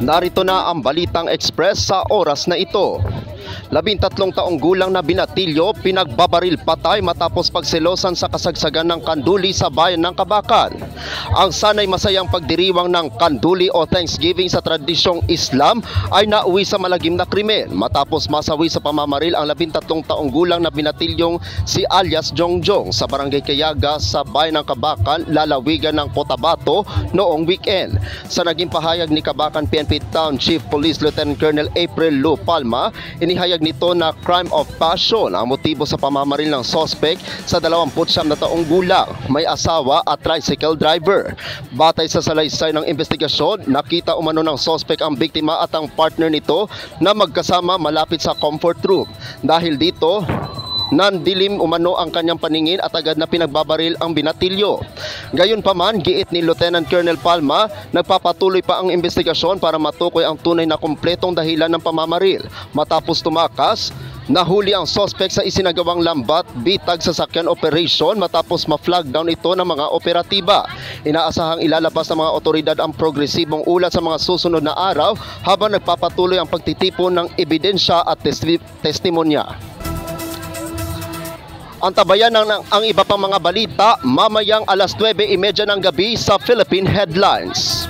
Narito na ang Balitang Express sa oras na ito. 13 taong gulang na binatilyo, pinagbabaril patay matapos pagselosan sa kasagsagan ng kanduli sa bayan ng Kabakan. Ang sanay masayang pagdiriwang ng kanduli o Thanksgiving sa tradisyong Islam ay nauwi sa malagim na krimen matapos masawi sa pamamaril ang 13 taong gulang na binatilyong si alias Jongjong sa barangay Kayaga sa bayan ng Kabakan, lalawigan ng Cotabato noong weekend. Sa naging pahayag ni Kabakan PNP Town Chief Police Lieutenant Colonel April Lu Palma, inihayag nito na crime of passion ang motibo sa pamamaril ng suspect sa 29 na taong gulang, may asawa at tricycle driver. Batay sa salaysay ng investigasyon, nakita umano ng suspect ang biktima at ang partner nito na magkasama malapit sa comfort room. Dahil dito, nandilim umano ang kanyang paningin at agad na pinagbabaril ang binatilyo. Gayunpaman, giit ni Lieutenant Colonel Palma, nagpapatuloy pa ang investigasyon para matukoy ang tunay na kumpletong dahilan ng pamamaril. Matapos tumakas, nahuli ang suspect sa isinagawang lambat bitag sasakyan operation matapos ma-flag down ito ng mga operatiba. Inaasahang ilalabas ng mga otoridad ang progresibong ulat sa mga susunod na araw habang nagpapatuloy ang pagtitipon ng ebidensya at testimonya. Antabayan ang iba pang mga balita mamayang 9:30 ng gabi sa Philippine Headlines.